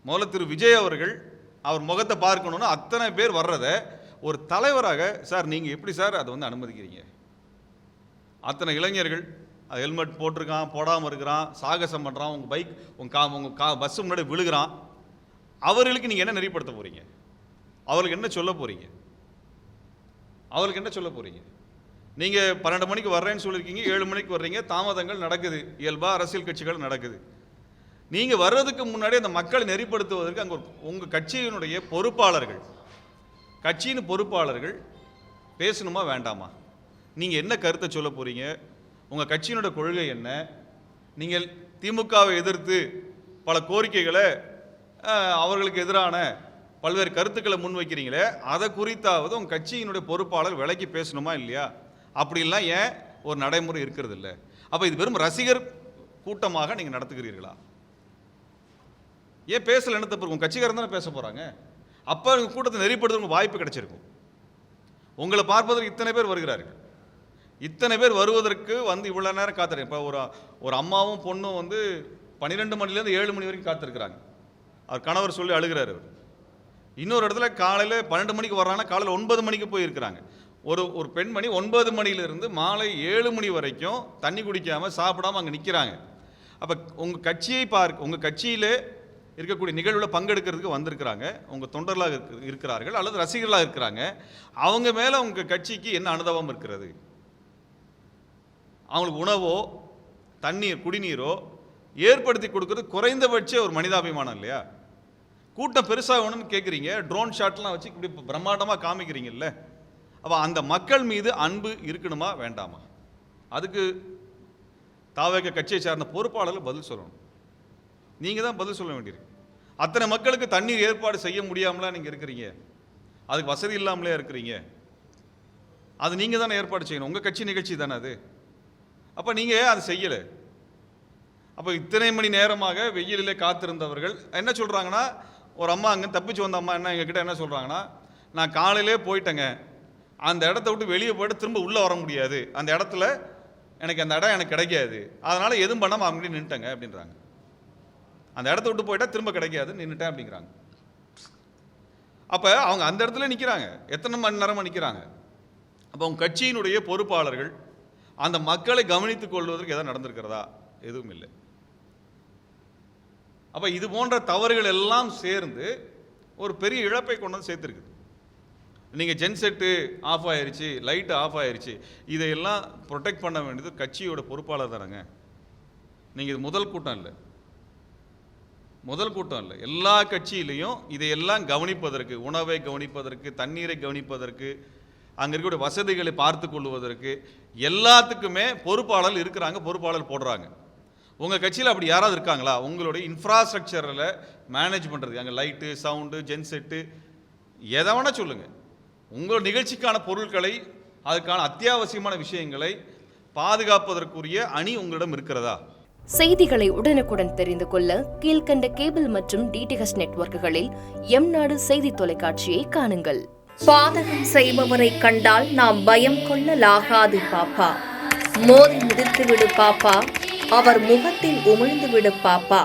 முதல்ல திரு விஜய் அவர்கள் அவர் முகத்தை பார்க்கணும்னு அத்தனை பேர் வர்றத ஒரு தலைவராக சார் நீங்கள் எப்படி சார் அதை வந்து அனுமதிக்கிறீங்க? அத்தனை இளைஞர்கள் ஹெல்மெட் போட்டிருக்கான், போடாமல் இருக்கிறான், சாகசம் பண்ணுறான், உங்கள் பைக் உங்கள் பஸ்ஸு முன்னாடி விழுகிறான். அவர்களுக்கு நீங்கள் என்ன நெறிப்படுத்த போகிறீங்க? அவர்களுக்கு என்ன சொல்ல போகிறீங்க? அவர்களுக்கு என்ன சொல்ல போகிறீங்க? நீங்கள் 12 மணிக்கு வர்றேன்னு சொல்லியிருக்கீங்க, 7 மணிக்கு வர்றீங்க, தாமதங்கள் நடக்குது, இயல்பாக அரசியல் கட்சிகள் நடக்குது. நீங்கள் வர்றதுக்கு முன்னாடி அந்த மக்களை நெறிப்படுத்துவதற்கு அங்கே உங்கள் கட்சியினுடைய பொறுப்பாளர்கள், கட்சியின் பொறுப்பாளர்கள் பேசணுமா வேண்டாமா? நீங்கள் என்ன கருத்தை சொல்ல போகிறீங்க? உங்கள் கட்சியினுடைய கொள்கை என்ன? நீங்கள் திமுகவை எதிர்த்து பல கோரிக்கைகளை அவர்களுக்கு எதிரான பல்வேறு கருத்துக்களை முன்வைக்கிறீங்களே, அதை குறித்தாவது உங்கள் கட்சியினுடைய பொறுப்பாளர் விலைக்கு பேசணுமா இல்லையா? அப்படிலாம் ஏன் ஒரு நடைமுறை இருக்கிறது இல்லை? அப்போ இது வெறும் ரசிகர் கூட்டமாக நீங்கள் நடத்துகிறீர்களா? ஏன் பேசலன்னு தப்பு? உங்கள் கட்சிக்காரன் தானே பேச போகிறாங்க. அப்போ உங்கள் கூட்டத்தை நெறிப்படுத்துறதுக்கு வாய்ப்பு கிடைச்சிருக்கும். உங்களை பார்ப்பதற்கு இத்தனை பேர் வருகிறார்கள். இத்தனை பேர் வருவதற்கு வந்து இவ்வளோ நேரம் காத்துறேன். இப்போ ஒரு அம்மாவும் பொண்ணும் வந்து 12 மணிலேருந்து 7 மணி வரைக்கும் காத்திருக்கிறாங்க. அவர் கணவர் சொல்லி அழுகிறார். அவர் இன்னொரு இடத்துல காலையில் 12 மணிக்கு வர்றாங்கன்னா காலையில் 9 மணிக்கு போயிருக்கிறாங்க. ஒரு பெண்மணி 9 மணியிலிருந்து மாலை 7 மணி வரைக்கும் தண்ணி குடிக்காமல் சாப்பிடாமல் அங்கே நிற்கிறாங்க. அப்போ உங்கள் கட்சியை உங்கள் கட்சியிலே இருக்கக்கூடிய நிகழ்வில் பங்கெடுக்கிறதுக்கு வந்திருக்கிறாங்க. உங்கள் தொண்டர்களாக இருக்கிறார்கள் அல்லது ரசிகர்களாக இருக்கிறாங்க. அவங்க மேலே உங்கள் கட்சிக்கு என்ன அனுதாபம் இருக்கிறது? அவங்களுக்கு உணவோ தண்ணீர் குடிநீரோ ஏற்படுத்தி கொடுக்கறது குறைந்தபட்ச ஒரு மனிதாபிமானம் இல்லையா? கூட்டம் பெருசாக வேணும்னு கேட்குறீங்க, ட்ரோன் ஷாட்லாம் வச்சு இப்படி பிரம்மாண்டமாக காமிக்கிறீங்கல்ல. அப்போ அந்த மக்கள் மீது அன்பு இருக்கணுமா வேண்டாமா? அதுக்கு தாவேக கட்சியை சார்ந்த பொறுப்பாளர்கள் பதில் சொல்லணும். நீங்கள் தான் பதில் சொல்ல வேண்டியிருக்கு. அத்தனை மக்களுக்கு தண்ணீர் ஏற்பாடு செய்ய முடியாமலாம் நீங்கள் இருக்கிறீங்க, அதுக்கு வசதி இல்லாமலே இருக்கிறீங்க. அது நீங்கள் தானே ஏற்பாடு செய்யணும், உங்கள் கட்சி நிகழ்ச்சி தானே அது. அப்போ நீங்கள் அதை செய்யலை. அப்போ இத்தனை மணி நேரமாக வெயிலிலே காத்திருந்தவர்கள் என்ன சொல்கிறாங்கன்னா, ஒரு அம்மா அங்கே தப்பிச்சு வந்த அம்மா என்ன எங்ககிட்ட என்ன சொல்கிறாங்கன்னா, நான் காலையிலே போயிட்டேங்க, அந்த இடத்த விட்டு வெளியே போய்ட்டு திரும்ப உள்ளே வர முடியாது, அந்த இடத்துல எனக்கு அந்த இடம் எனக்கு கிடைக்காது, அதனால் எதுவும் பண்ணாமல் அவங்க நின்றுட்டேங்க அப்படின்றாங்க. அந்த இடத்த விட்டு போயிட்டால் திரும்ப கிடைக்காது, நின்றுட்டேன் அப்படிங்கிறாங்க. அப்போ அவங்க அந்த இடத்துல நிற்கிறாங்க, எத்தனை மணி நேரமாக நிற்கிறாங்க. அப்போ அவங்க கட்சியினுடைய பொறுப்பாளர்கள் அந்த மக்களை கவனித்துக் கொள்வதற்கு எதாவது நடந்திருக்கிறதா? எதுவும் இல்லை. அப்போ இது போன்ற தவறுகள் எல்லாம் சேர்ந்து ஒரு பெரிய இழப்பை கொண்டு வந்து சேர்த்துருக்குது. நீங்கள் ஜென்செட்டு ஆஃப் ஆயிடுச்சு, லைட்டு ஆஃப் ஆயிடுச்சு, இதையெல்லாம் ப்ரொடெக்ட் பண்ண வேண்டியது கட்சியோட பொறுப்பாளர் தானங்க. நீங்கள் இது முதல் கூட்டம் இல்லை, எல்லா கட்சியிலையும் இதையெல்லாம் கவனிப்பதற்கு, உணவை கவனிப்பதற்கு, தண்ணீரை கவனிப்பதற்கு, அங்கே இருக்கக்கூடிய வசதிகளை பார்த்து கொள்வதற்கு எல்லாத்துக்குமே பொறுப்பாளர் இருக்கிறாங்க, பொறுப்பாளர் போடுறாங்க. உங்கள் கட்சியில் அப்படி யாராவது இருக்காங்களா? உங்களுடைய இன்ஃப்ராஸ்ட்ரக்சரில் மேனேஜ் பண்ணுறதுக்கு அங்கே லைட்டு, சவுண்டு, ஜென்செட்டு எதை வேணால் சொல்லுங்கள். உங்கள் நிகழ்ச்சிக்கான பொருட்களை, அதுக்கான அத்தியாவசியமான விஷயங்களை பாதுகாப்பதற்குரிய அணி உங்களிடம் இருக்கிறதா? செய்திகளை உடனுக்குடன் தெரிந்து கொள்ள கீழ்கண்ட கேபிள் மற்றும் டிடிஹெச் நெட்வொர்க்குகளில் எம்நாடு செய்தி தொலைக்காட்சியை காணுங்கள். பாதகம் செய்பவரை கண்டால் நாம் பயம் கொள்ளலாகாது பாப்பா. மோதி மிதித்து விடு பாப்பா, அவர் முகத்தில் உமிழ்ந்து விடு பாப்பா.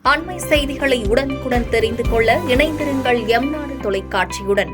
அண்மை செய்திகளை உடனுக்குடன் தெரிந்து கொள்ள இணைந்திருங்கள் எம்நாடு தொலைக்காட்சியுடன்.